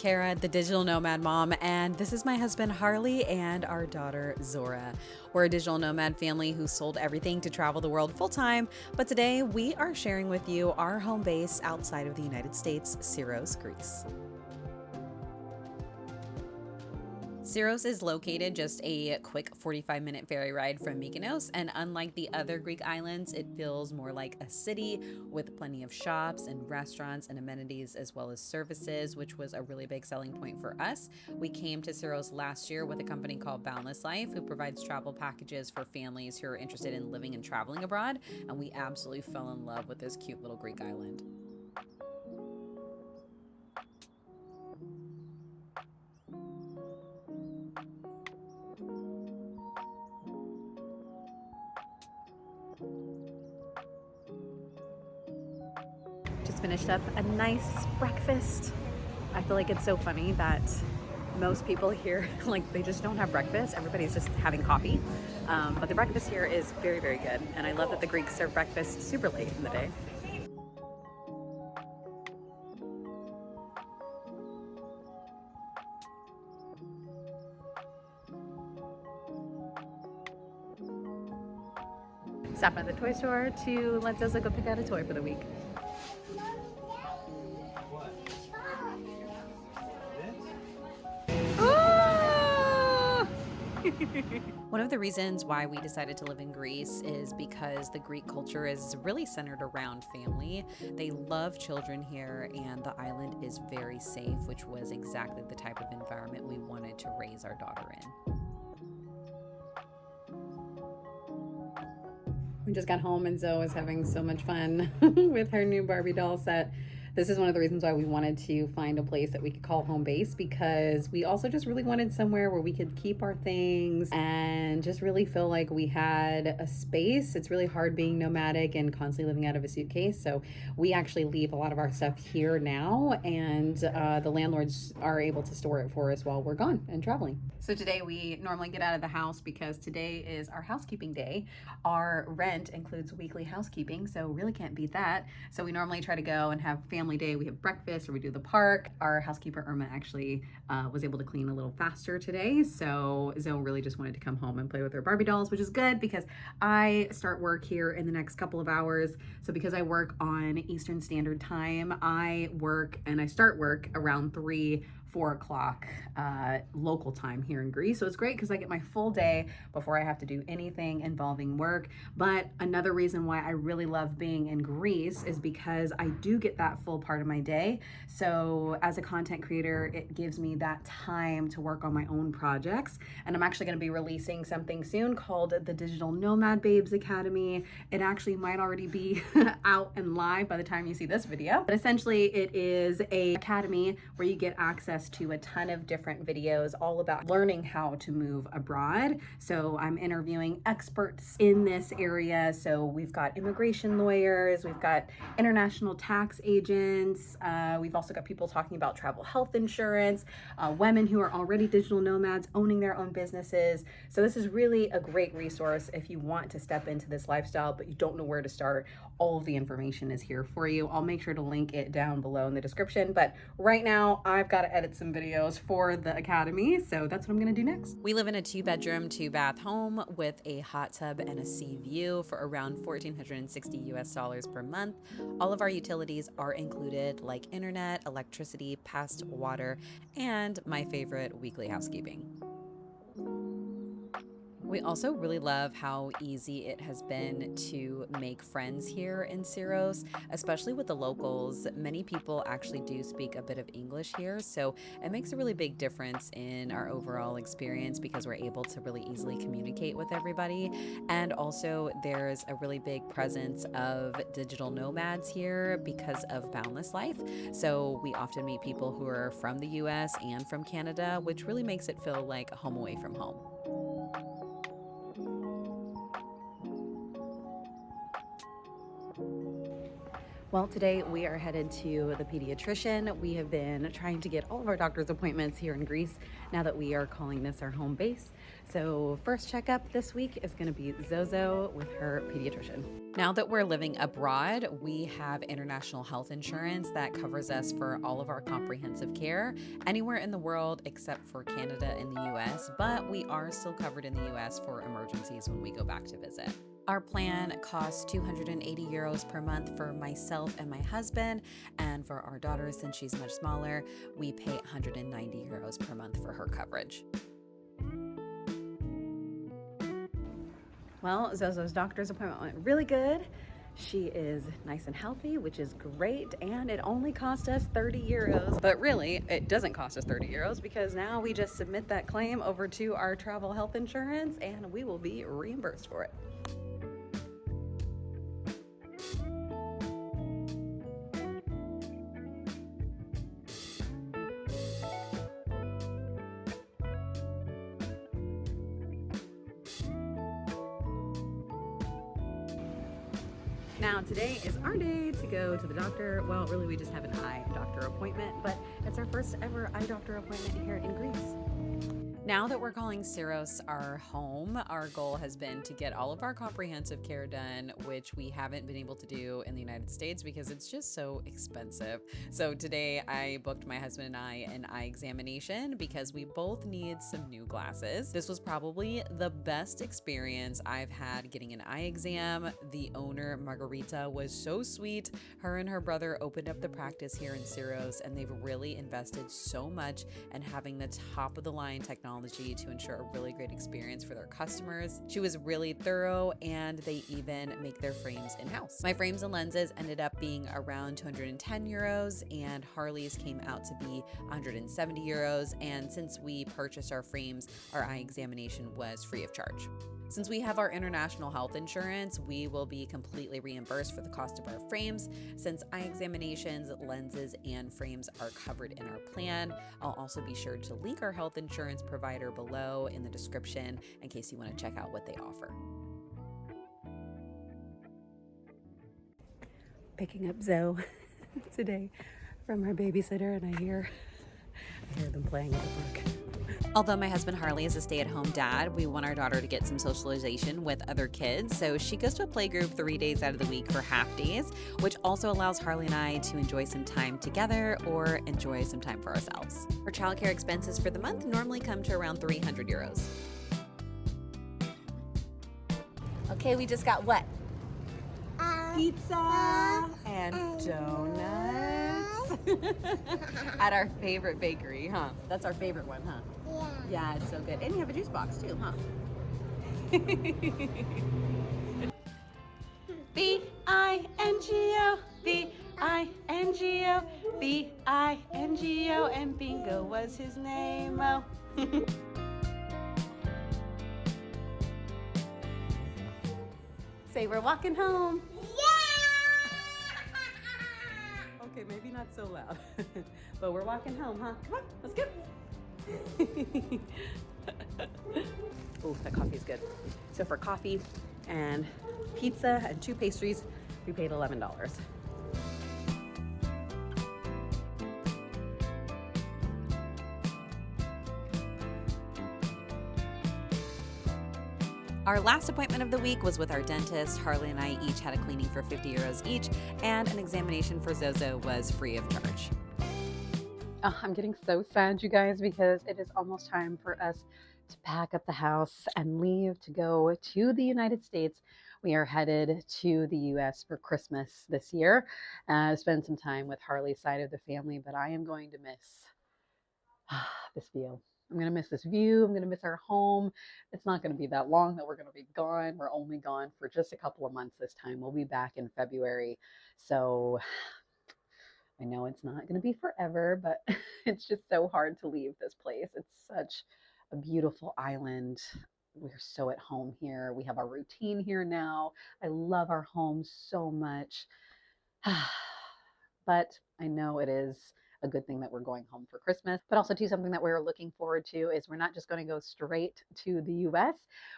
Kara, the digital nomad mom, and this is my husband Harley and our daughter Zora. We're a digital nomad family who sold everything to travel the world full time, but today we are sharing with you our home base outside of the United States, Syros, Greece. Syros is located just a quick 45-minute ferry ride from Mykonos, and unlike the other Greek islands, it feels more like a city with plenty of shops and restaurants and amenities as well as services, which was a really big selling point for us. We came to Syros last year with a company called Boundless Life, who provides travel packages for families who are interested in living and traveling abroad, and we absolutely fell in love with this cute little Greek island. Just finished up a nice breakfast. I feel like it's so funny that most people here, like, they just don't have breakfast. Everybody's just having coffee. But the breakfast here is very, very good. And I love that the Greeks serve breakfast super late in the day. Stopped at the toy store to let Zoza go pick out a toy for the week. One of the reasons why we decided to live in Greece is because the Greek culture is really centered around family. They love children here, and the island is very safe, which was exactly the type of environment we wanted to raise our daughter in. We just got home and Zoe is having so much fun with her new Barbie doll set. This is one of the reasons why we wanted to find a place that we could call home base, because we also just really wanted somewhere where we could keep our things and just really feel like we had a space. It's really hard being nomadic and constantly living out of a suitcase. So we actually leave a lot of our stuff here now, and the landlords are able to store it for us while we're gone and traveling. So today we normally get out of the house because today is our housekeeping day. Our rent includes weekly housekeeping, so really can't beat that. So we normally try to go and have family day. We have breakfast or we do the park. Our housekeeper Irma actually was able to clean a little faster today, so Zoe really just wanted to come home and play with her Barbie dolls, which is good because I start work here in the next couple of hours. So because I work on Eastern Standard Time, I start work around 4 o'clock local time here in Greece. So it's great because I get my full day before I have to do anything involving work. But another reason why I really love being in Greece is because I do get that full part of my day. So as a content creator, it gives me that time to work on my own projects. And I'm actually going to be releasing something soon called the Digital Nomad Babes Academy. It actually might already be out and live by the time you see this video. But essentially it is a academy where you get access to a ton of different videos all about learning how to move abroad. So I'm interviewing experts in this area. So we've got immigration lawyers, we've got international tax agents, we've also got people talking about travel health insurance, women who are already digital nomads owning their own businesses. So this is really a great resource if you want to step into this lifestyle but you don't know where to start. All of the information is here for you. I'll make sure to link it down below in the description, but right now I've got to edit some videos for the academy, so that's what I'm gonna do next. We live in a 2-bedroom, 2-bath home with a hot tub and a sea view for around $1,460 per month. All of our utilities are included, like internet, electricity, pest, water, and my favorite, weekly housekeeping. We also really love how easy it has been to make friends here in Syros, especially with the locals. Many people actually do speak a bit of English here, so it makes a really big difference in our overall experience because we're able to really easily communicate with everybody. And also there's a really big presence of digital nomads here because of Boundless Life. So we often meet people who are from the US and from Canada, which really makes it feel like a home away from home. Well, today we are headed to the pediatrician. We have been trying to get all of our doctor's appointments here in Greece now that we are calling this our home base. So, first checkup this week is going to be Zozo with her pediatrician. Now that we're living abroad, we have international health insurance that covers us for all of our comprehensive care anywhere in the world except for Canada and the US, but we are still covered in the US for emergencies when we go back to visit. Our plan costs 280 euros per month for myself and my husband, and for our daughter, since she's much smaller, we pay 190 euros per month for her coverage. Well, Zozo's doctor's appointment went really good. She is nice and healthy, which is great, and it only cost us 30 euros. But really, it doesn't cost us 30 euros because now we just submit that claim over to our travel health insurance and we will be reimbursed for it. Now, today is our day to go to the doctor. Well, really, we just have an eye doctor appointment, but it's our first ever eye doctor appointment here in Greece. Now that we're calling Syros our home, our goal has been to get all of our comprehensive care done, which we haven't been able to do in the United States because it's just so expensive. So today I booked my husband and I an eye examination because we both need some new glasses. This was probably the best experience I've had getting an eye exam. The owner, Margarita, was so sweet. Her and her brother opened up the practice here in Syros, and they've really invested so much in having the top of the line technology to ensure a really great experience for their customers. She was really thorough, and they even make their frames in-house. My frames and lenses ended up being around 210 euros, and Harley's came out to be 170 euros. And since we purchased our frames, our eye examination was free of charge. Since we have our international health insurance, we will be completely reimbursed for the cost of our frames. Since eye examinations, lenses, and frames are covered in our plan, I'll also be sure to link our health insurance provider below in the description in case you want to check out what they offer. Picking up Zoe today from her babysitter, and I hear them playing at the park. Although my husband Harley is a stay-at-home dad, we want our daughter to get some socialization with other kids, so she goes to a playgroup 3 days out of the week for half days, which also allows Harley and I to enjoy some time together or enjoy some time for ourselves. Our childcare expenses for the month normally come to around 300 euros. Okay, we just got what? Pizza and donuts at our favorite bakery, huh? That's our favorite one, huh? Yeah, it's so good. And you have a juice box too, huh? B-I-N-G-O, B-I-N-G-O, B-I-N-G-O, and Bingo was his name, oh. Say we're walking home. Okay, maybe not so loud, but we're walking home, huh? Come on, let's go. Oh, that coffee is good. So for coffee and pizza and 2 pastries, we paid $11. Our last appointment of the week was with our dentist. Harley and I each had a cleaning for 50 euros each, and an examination for Zozo was free of charge. Oh, I'm getting so sad, you guys, because it is almost time for us to pack up the house and leave to go to the United States. We are headed to the US for Christmas this year. Spend some time with Harley's side of the family, but I am going to miss this view. I'm going to miss this view. I'm going to miss our home. It's not going to be that long that we're going to be gone. We're only gone for just a couple of months this time. We'll be back in February. So I know it's not going to be forever, but it's just so hard to leave this place. It's such a beautiful island. We're so at home here. We have our routine here now. I love our home so much. But I know it is a good thing that we're going home for Christmas. But also too, something that we're looking forward to is we're not just going to go straight to the US.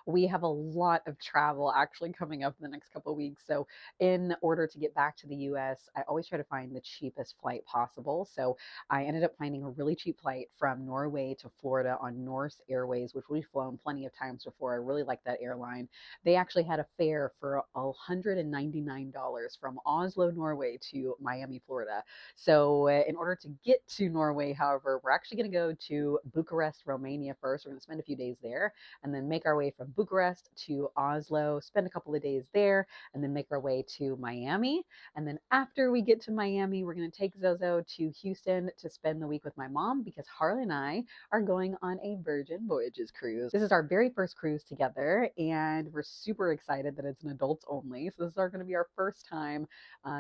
We have a lot of travel actually coming up in the next couple of weeks. So in order to get back to the US, I always try to find the cheapest flight possible. So I ended up finding a really cheap flight from Norway to Florida on Norse Airways, which we've flown plenty of times before. I really like that airline. They actually had a fare for $199 from Oslo, Norway to Miami, Florida. So in order to get to Norway, however, we're actually going to go to Bucharest, Romania first. We're going to spend a few days there and then make our way from Bucharest to Oslo, spend a couple of days there, and then make our way to Miami. And then after we get to Miami, we're going to take Zozo to Houston to spend the week with my mom because Harley and I are going on a Virgin Voyages cruise. This is our very first cruise together, and we're super excited that it's an adults only. So this is going to be our first time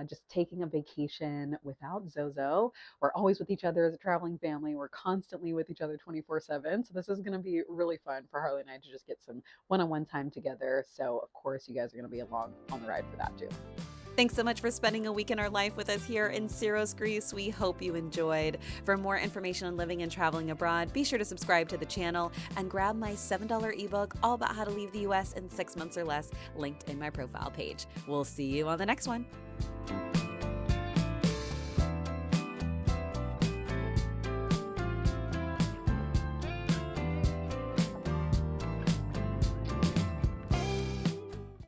just taking a vacation without Zozo. We're always with each other as a traveling family. We're constantly with each other 24/7. So this is going to be really fun for Harley and I to just get some one-on-one time together. So of course you guys are going to be along on the ride for that too. Thanks so much for spending a week in our life with us here in Syros, Greece. We hope you enjoyed. For more information on living and traveling abroad, be sure to subscribe to the channel and grab my $7 ebook, all about how to leave the US in 6 months or less, linked in my profile page. We'll see you on the next one.